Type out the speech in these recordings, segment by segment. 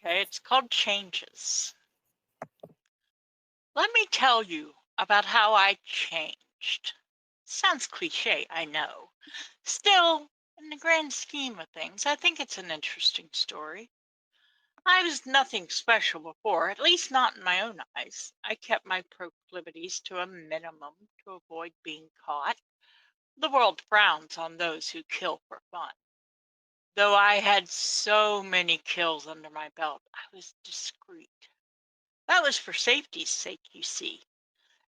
Okay, it's called Changes. Let me tell you about how I changed. Sounds cliche, I know. Still, in the grand scheme of things, I think it's an interesting story. I was nothing special before, at least not in my own eyes. I kept my proclivities to a minimum to avoid being caught. The world frowns on those who kill for fun. Though I had so many kills under my belt, I was discreet. That was for safety's sake, you see.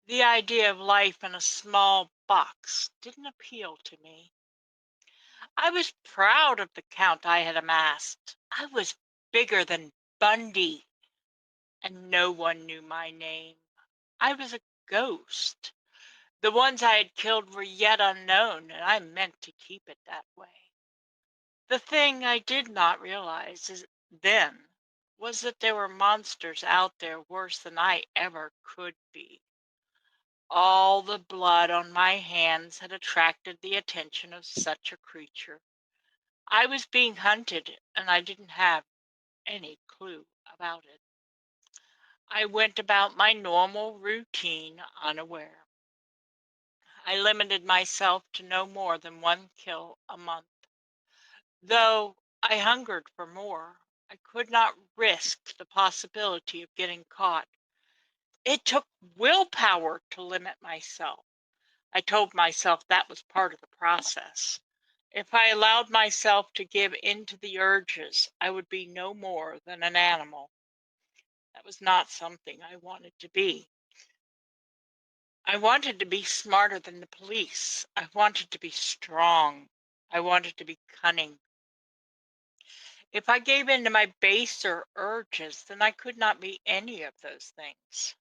The idea of life in a small box didn't appeal to me. I was proud of the count I had amassed. I was bigger than Bundy, and no one knew my name. I was a ghost. The ones I had killed were yet unknown, and I meant to keep it that way. The thing I did not realize then was that there were monsters out there worse than I ever could be. All the blood on my hands had attracted the attention of such a creature. I was being hunted, and I didn't have any clue about it. I went about my normal routine unaware. I limited myself to no more than one kill a month. Though I hungered for more, I could not risk the possibility of getting caught. It took willpower to limit myself. I told myself that was part of the process. If I allowed myself to give in to the urges, I would be no more than an animal. That was not something I wanted to be. I wanted to be smarter than the police. I wanted to be strong. I wanted to be cunning. If I gave in to my baser urges, then I could not be any of those things.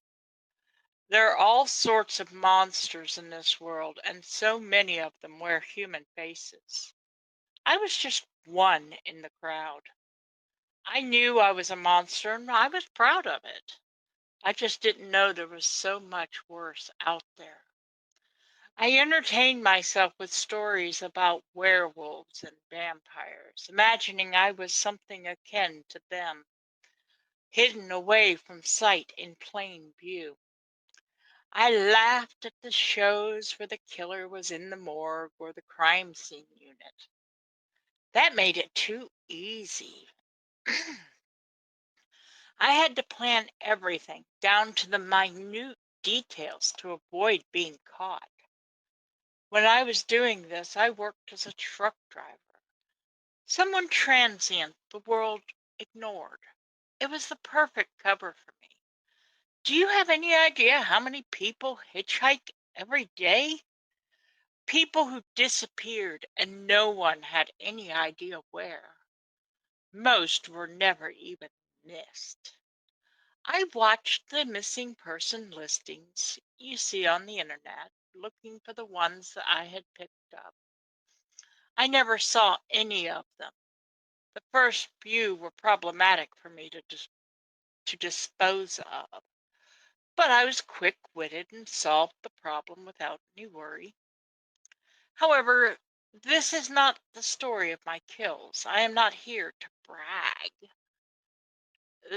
There are all sorts of monsters in this world, and so many of them wear human faces. I was just one in the crowd. I knew I was a monster and I was proud of it. I just didn't know there was so much worse out there. I entertained myself with stories about werewolves and vampires, imagining I was something akin to them, hidden away from sight in plain view. I laughed at the shows where the killer was in the morgue or the crime scene unit. That made it too easy. I had to plan everything down to the minute details to avoid being caught. When I was doing this, I worked as a truck driver. Someone transient the world ignored. It was the perfect cover for me. Do you have any idea how many people hitchhike every day? People who disappeared and no one had any idea where. Most were never even missed. I watched the missing person listings you see on the internet, looking for the ones that I had picked up. I never saw any of them. The first few were problematic for me to dispose of, but I was quick-witted and solved the problem without any worry. However, this is not the story of my kills. I am not here to brag.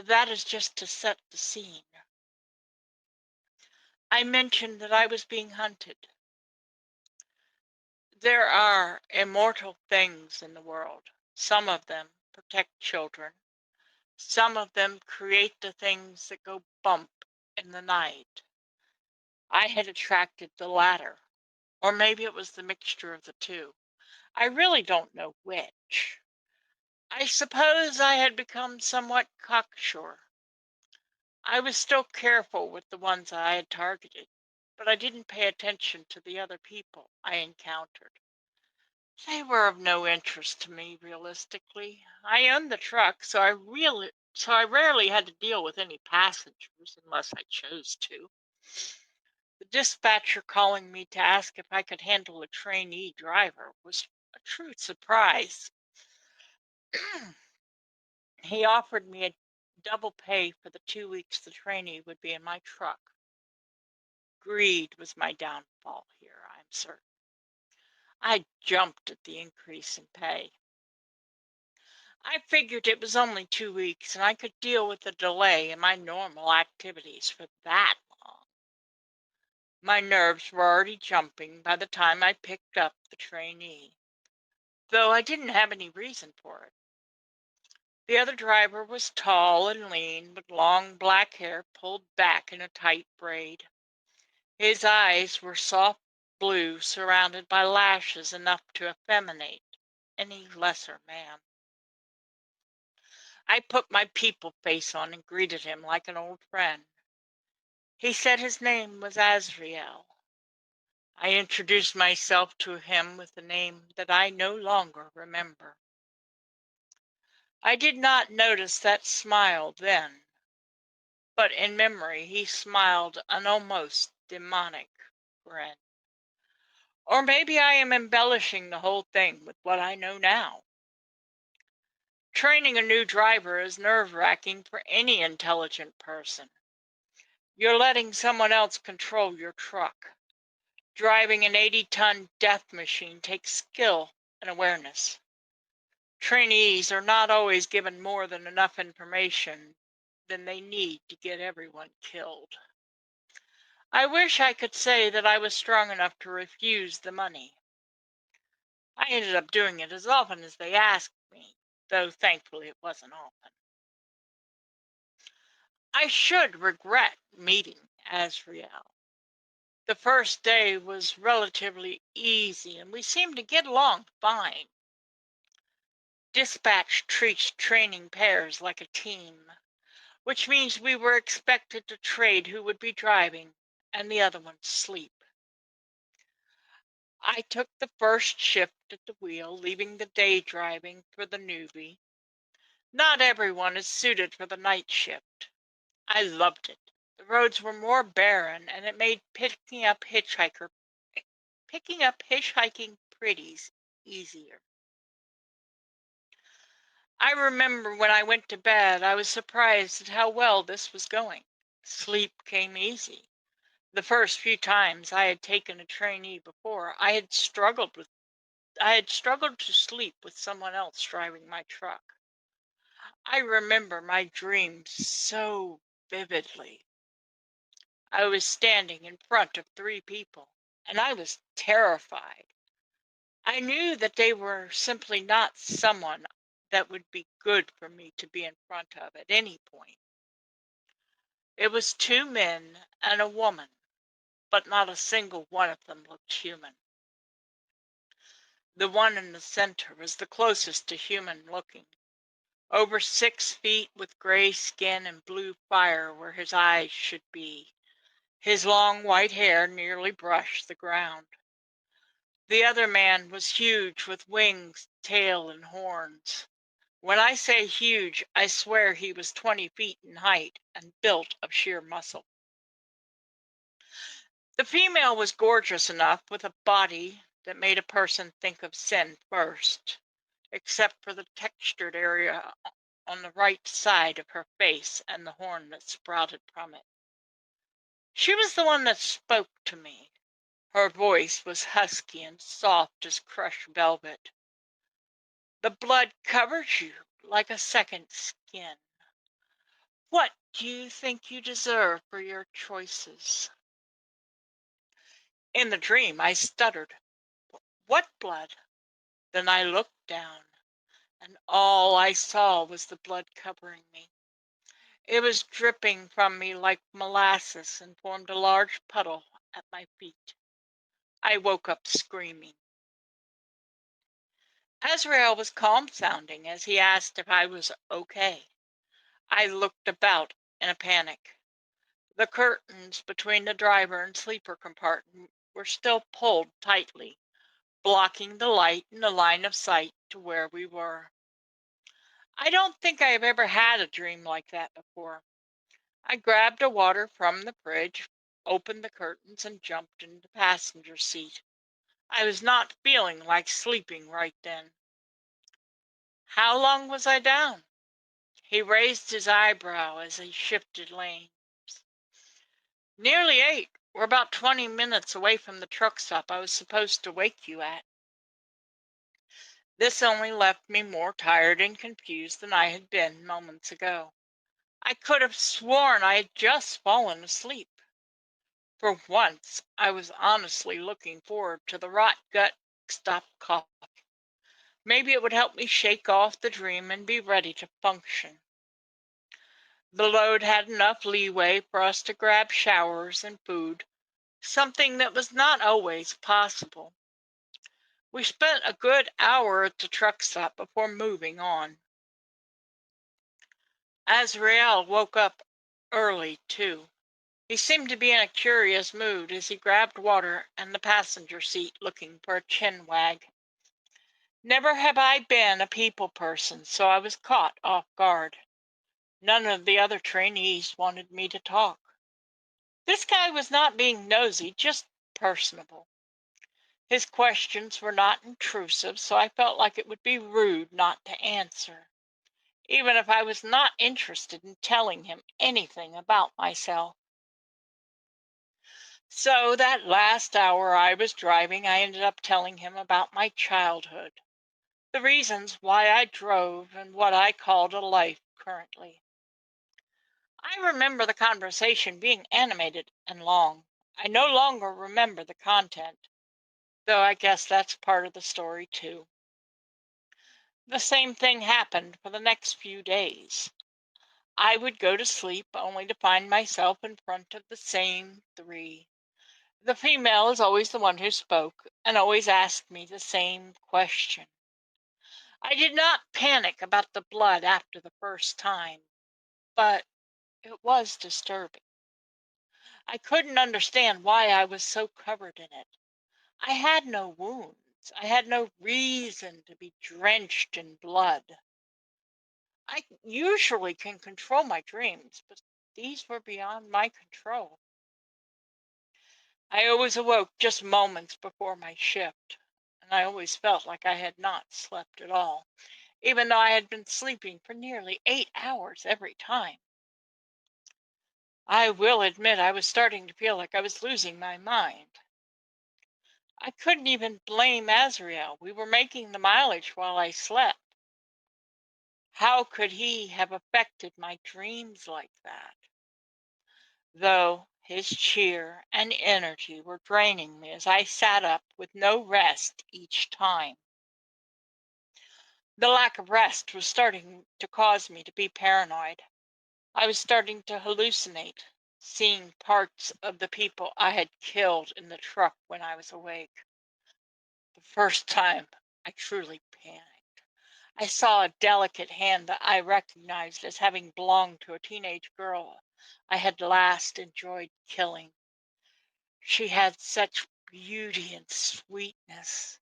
That is just to set the scene. I mentioned that I was being hunted. There are immortal things in the world. Some of them protect children. Some of them create the things that go bump in the night. I had attracted the latter, or maybe it was the mixture of the two. I really don't know which. I suppose I had become somewhat cocksure. I was still careful with the ones I had targeted, but I didn't pay attention to the other people I encountered. They were of no interest to me, realistically. I owned the truck, so I rarely had to deal with any passengers unless I chose to. The dispatcher calling me to ask if I could handle a trainee driver was a true surprise. He offered me a double pay for the 2 weeks the trainee would be in my truck. Greed was my downfall here, I'm certain. I jumped at the increase in pay. I figured it was only 2 weeks and I could deal with the delay in my normal activities for that long. My nerves were already jumping by the time I picked up the trainee, though I didn't have any reason for it. The other driver was tall and lean, with long black hair pulled back in a tight braid. His eyes were soft blue, surrounded by lashes enough to effeminate any lesser man. I put my people face on and greeted him like an old friend. He said his name was Azrael. I introduced myself to him with a name that I no longer remember. I did not notice that smile then, but in memory he smiled an almost demonic grin. Or maybe I am embellishing the whole thing with what I know now. Training a new driver is nerve-wracking for any intelligent person. You're letting someone else control your truck. Driving an 80-ton death machine takes skill and awareness. Trainees are not always given more than enough information than they need to get everyone killed. I wish I could say that I was strong enough to refuse the money. I ended up doing it as often as they asked me, though thankfully it wasn't often. I should regret meeting Azrael. The first day was relatively easy and we seemed to get along fine. Dispatch treats training pairs like a team, which means we were expected to trade who would be driving and the other one sleep. I took the first shift at the wheel, leaving the day driving for the newbie. Not everyone is suited for the night shift. I loved it. The roads were more barren and it made picking up hitchhiking pretties easier. I remember when I went to bed, I was surprised at how well this was going. Sleep came easy. The first few times I had taken a trainee before, I had struggled to sleep with someone else driving my truck. I remember my dreams so vividly. I was standing in front of 3 people, and I was terrified. I knew that they were simply not someone that would be good for me to be in front of at any point. It was 2 men and a woman, but not a single one of them looked human. The one in the center was the closest to human looking, over 6 feet with gray skin and blue fire where his eyes should be. His long white hair nearly brushed the ground. The other man was huge with wings, tail, and horns. When I say huge, I swear he was 20 feet in height and built of sheer muscle. The female was gorgeous enough with a body that made a person think of sin first, except for the textured area on the right side of her face and the horn that sprouted from it. She was the one that spoke to me. Her voice was husky and soft as crushed velvet. The blood covers you like a second skin. What do you think you deserve for your choices? In the dream, I stuttered, "What blood?" Then I looked down, and all I saw was the blood covering me. It was dripping from me like molasses and formed a large puddle at my feet. I woke up screaming. Azrael was calm sounding as he asked if I was okay. I looked about in a panic. The curtains between the driver and sleeper compartment were still pulled tightly, blocking the light and the line of sight to where we were. I don't think I have ever had a dream like that before. I grabbed a water from the fridge, opened the curtains, and jumped into the passenger seat. I was not feeling like sleeping right then. How long was I down? He raised his eyebrow as he shifted lanes. Nearly 8. We're about 20 minutes away from the truck stop I was supposed to wake you at. This only left me more tired and confused than I had been moments ago. I could have sworn I had just fallen asleep. For once, I was honestly looking forward to the rot gut stop cough. Maybe it would help me shake off the dream and be ready to function. The load had enough leeway for us to grab showers and food, something that was not always possible. We spent a good hour at the truck stop before moving on. Azrael woke up early, too. He seemed to be in a curious mood as he grabbed water and the passenger seat looking for a chin wag. Never have I been a people person, so I was caught off guard. None of the other trainees wanted me to talk. This guy was not being nosy, just personable. His questions were not intrusive, so I felt like it would be rude not to answer, even if I was not interested in telling him anything about myself. So that last hour I was driving, I ended up telling him about my childhood, the reasons why I drove, and what I called a life currently. I remember the conversation being animated and long. I no longer remember the content, though I guess that's part of the story too. The same thing happened for the next few days. I would go to sleep only to find myself in front of the same three. The female is always the one who spoke and always asked me the same question. I did not panic about the blood after the first time, but it was disturbing. I couldn't understand why I was so covered in it. I had no wounds. I had no reason to be drenched in blood. I usually can control my dreams, but these were beyond my control. I always awoke just moments before my shift, and I always felt like I had not slept at all, even though I had been sleeping for nearly 8 hours every time. I will admit I was starting to feel like I was losing my mind. I couldn't even blame Azrael. We were making the mileage while I slept. How could he have affected my dreams like that? Though his cheer and energy were draining me as I sat up with no rest each time. The lack of rest was starting to cause me to be paranoid. I was starting to hallucinate, seeing parts of the people I had killed in the truck when I was awake. The first time I truly panicked. I saw a delicate hand that I recognized as having belonged to a teenage girl I had last enjoyed killing. She had such beauty and sweetness.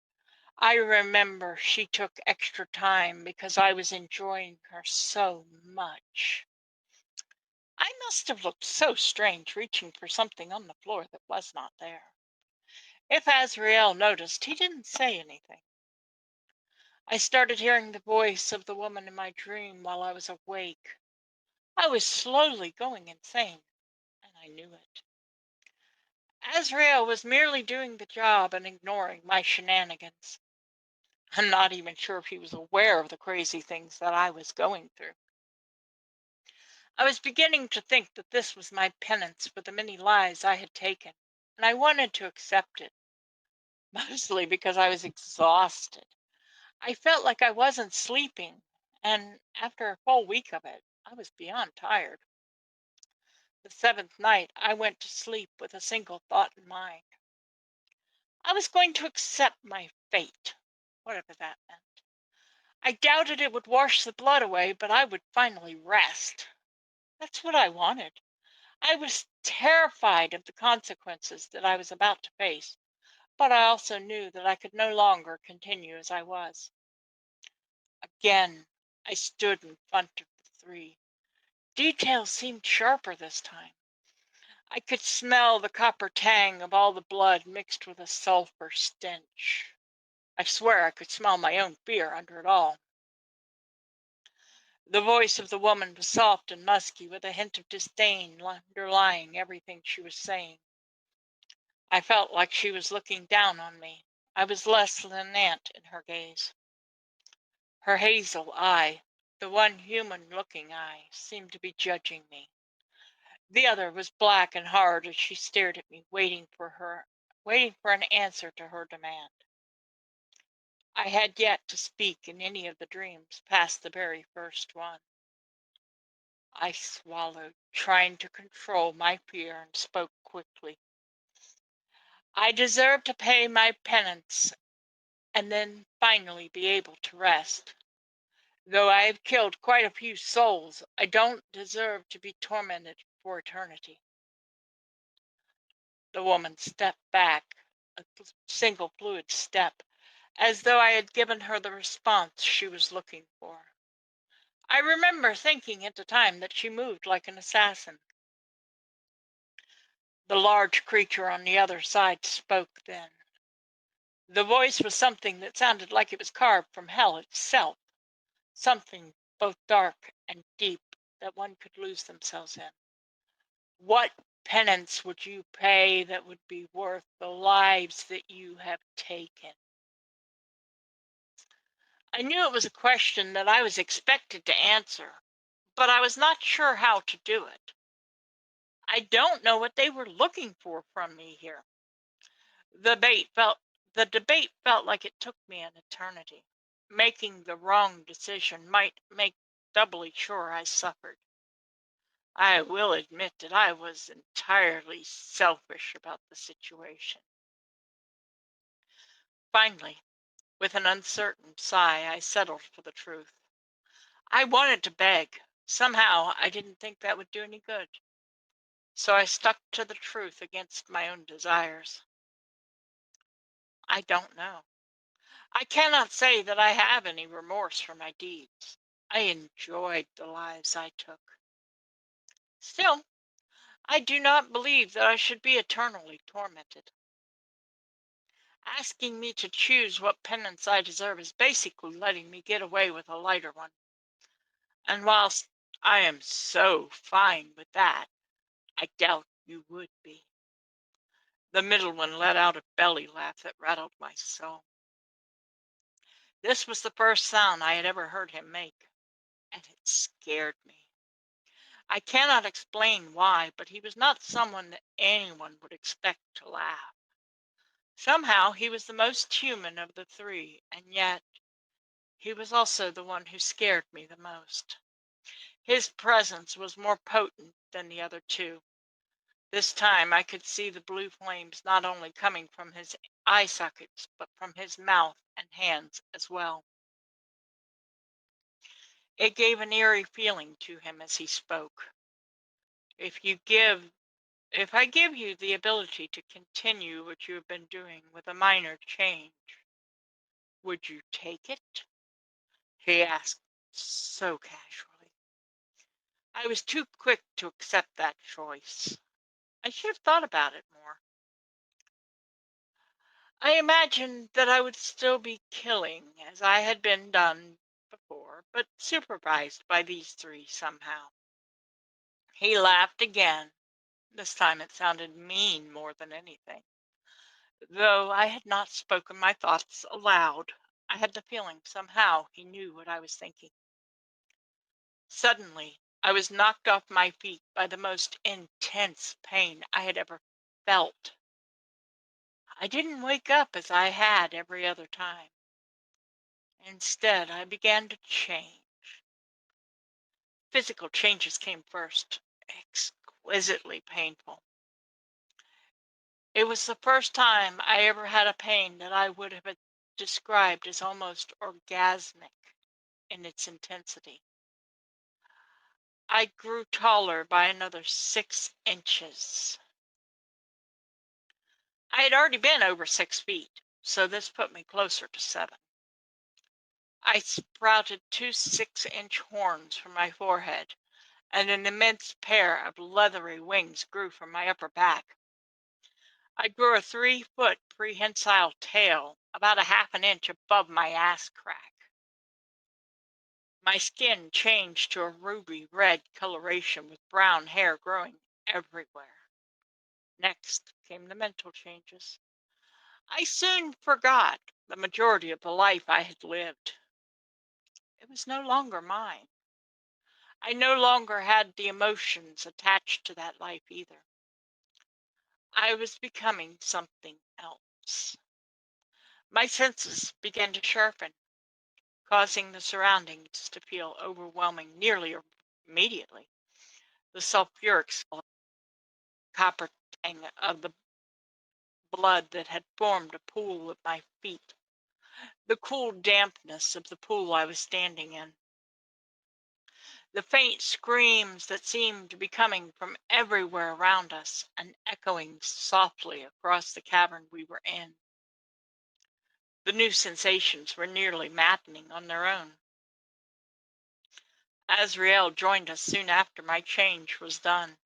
I remember she took extra time because I was enjoying her so much. I must have looked so strange reaching for something on the floor that was not there. If Azrael noticed, he didn't say anything. I started hearing the voice of the woman in my dream while I was awake. I was slowly going insane, and I knew it. Azrael was merely doing the job and ignoring my shenanigans. I'm not even sure if he was aware of the crazy things that I was going through. I was beginning to think that this was my penance for the many lies I had taken, and I wanted to accept it, mostly because I was exhausted. I felt like I wasn't sleeping, and after a full week of it, I was beyond tired. The seventh night, I went to sleep with a single thought in mind. I was going to accept my fate, whatever that meant. I doubted it would wash the blood away, but I would finally rest. That's what I wanted. I was terrified of the consequences that I was about to face, but I also knew that I could no longer continue as I was. Again, I stood in front of the three. Details seemed sharper this time. I could smell the copper tang of all the blood mixed with a sulfur stench. I swear I could smell my own fear under it all. The voice of the woman was soft and musky, with a hint of disdain underlying everything she was saying. I felt like she was looking down on me. I was less than an ant in her gaze. Her hazel eye, the one human-looking eye, seemed to be judging me. The other was black and hard as she stared at me, waiting for an answer to her demand. I had yet to speak in any of the dreams past the very first one. I swallowed, trying to control my fear, and spoke quickly. I deserve to pay my penance and then finally be able to rest. Though I have killed quite a few souls, I don't deserve to be tormented for eternity. The woman stepped back, a single fluid step, as though I had given her the response she was looking for. I remember thinking at the time that she moved like an assassin. The large creature on the other side spoke then. The voice was something that sounded like it was carved from hell itself, something both dark and deep that one could lose themselves in. What penance would you pay that would be worth the lives that you have taken? I knew it was a question that I was expected to answer, but I was not sure how to do it. I don't know what they were looking for from me here. The debate felt the debate felt like it took me an eternity. Making the wrong decision might make doubly sure I suffered. I will admit that I was entirely selfish about the situation. Finally, with an uncertain sigh, I settled for the truth. I wanted to beg. Somehow, I didn't think that would do any good. So I stuck to the truth against my own desires. I don't know. I cannot say that I have any remorse for my deeds. I enjoyed the lives I took. Still, I do not believe that I should be eternally tormented. Asking me to choose what penance I deserve is basically letting me get away with a lighter one. And whilst I am so fine with that, I doubt you would be. The middle one let out a belly laugh that rattled my soul. This was the first sound I had ever heard him make, and it scared me. I cannot explain why, but he was not someone that anyone would expect to laugh. Somehow he was the most human of the three, and yet he was also the one who scared me the most. His presence was more potent than the other two. This time I could see the blue flames not only coming from his eye sockets, but from his mouth and hands as well. It gave an eerie feeling to him as he spoke. If you give If I give you the ability to continue what you have been doing with a minor change, would you take it? He asked so casually. I was too quick to accept that choice. I should have thought about it more. I imagined that I would still be killing as I had been done before, but supervised by these three somehow. He laughed again. This time it sounded mean more than anything. Though I had not spoken my thoughts aloud, I had the feeling somehow he knew what I was thinking. Suddenly, I was knocked off my feet by the most intense pain I had ever felt. I didn't wake up as I had every other time. Instead, I began to change. Physical changes came first, exquisitely painful. It was the first time I ever had a pain that I would have described as almost orgasmic in its intensity. I grew taller by another 6 inches. I had already been over 6 feet, so this put me closer to 7. I sprouted two 6-inch horns from my forehead, and an immense pair of leathery wings grew from my upper back. I grew a 3-foot prehensile tail, about a half an inch above my ass crack. My skin changed to a ruby red coloration with brown hair growing everywhere. Next came the mental changes. I soon forgot the majority of the life I had lived. It was no longer mine. I no longer had the emotions attached to that life either. I was becoming something else. My senses began to sharpen, causing the surroundings to feel overwhelming nearly immediately. The sulfuric copper tang of the blood that had formed a pool at my feet, the cool dampness of the pool I was standing in, the faint screams that seemed to be coming from everywhere around us and echoing softly across the cavern we were in. The new sensations were nearly maddening on their own. Azrael joined us soon after my change was done.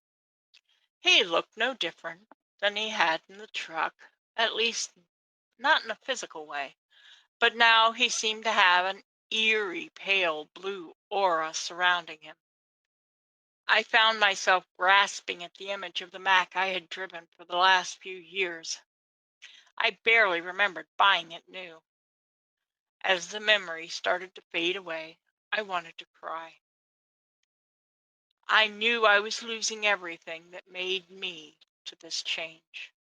He looked no different than he had in the truck, at least not in a physical way, but now he seemed to have an eerie pale blue aura surrounding him. I found myself grasping at the image of the Mac I had driven for the last few years. I barely remembered buying it new. As the memory started to fade away, I wanted to cry. I knew I was losing everything that made me to this change.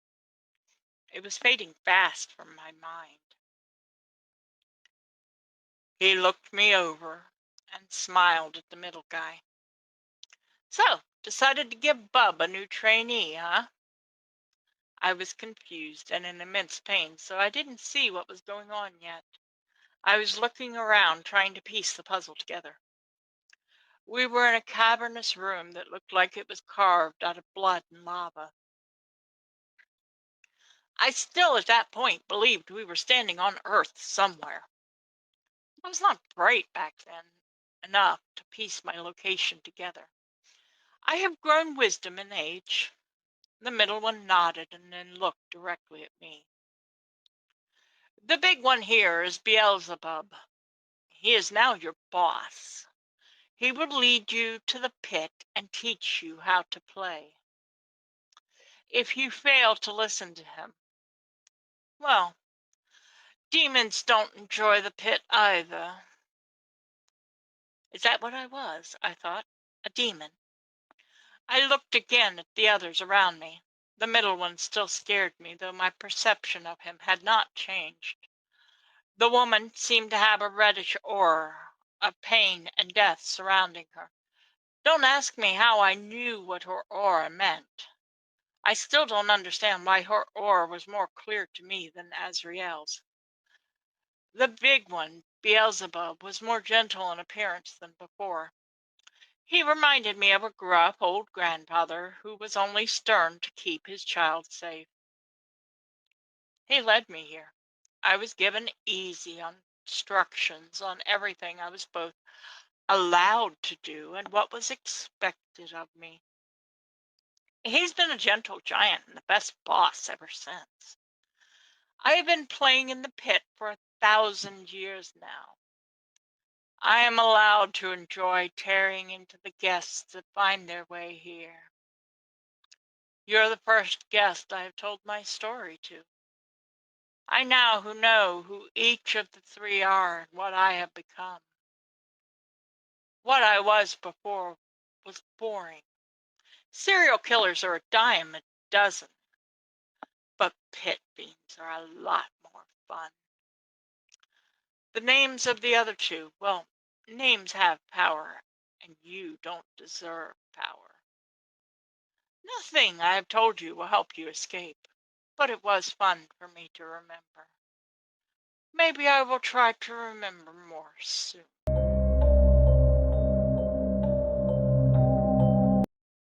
It was fading fast from my mind. He looked me over and smiled at the middle guy. So, decided to give Bub a new trainee, huh? I was confused and in immense pain, so I didn't see what was going on yet. I was looking around, trying to piece the puzzle together. We were in a cavernous room that looked like it was carved out of blood and lava. I still, at that point, believed we were standing on Earth somewhere. I was not bright back then enough to piece my location together. I have grown wisdom in age. The middle one nodded and then looked directly at me. The big one here is Beelzebub. He is now your boss. He will lead you to the pit and teach you how to play. If you fail to listen to him, well, demons don't enjoy the pit either. Is that what I was? I thought. A demon. I looked again at the others around me. The middle one still scared me, though my perception of him had not changed. The woman seemed to have a reddish aura of pain and death surrounding her. Don't ask me how I knew what her aura meant. I still don't understand why her aura was more clear to me than Azrael's. The big one, Beelzebub, was more gentle in appearance than before. He reminded me of a gruff old grandfather who was only stern to keep his child safe. He led me here. I was given easy instructions on everything I was both allowed to do and what was expected of me. He's been a gentle giant and the best boss ever since. I have been playing in the pit for 1,000 years now. I am allowed to enjoy tearing into the guests that find their way here. You're the first guest I have told my story to. I now who know who each of the three are and what I have become. What I was before was boring. Serial killers are a dime a dozen, but pit fiends are a lot more fun. The names of the other two, well, names have power, and you don't deserve power. Nothing I have told you will help you escape, but it was fun for me to remember. Maybe I will try to remember more soon.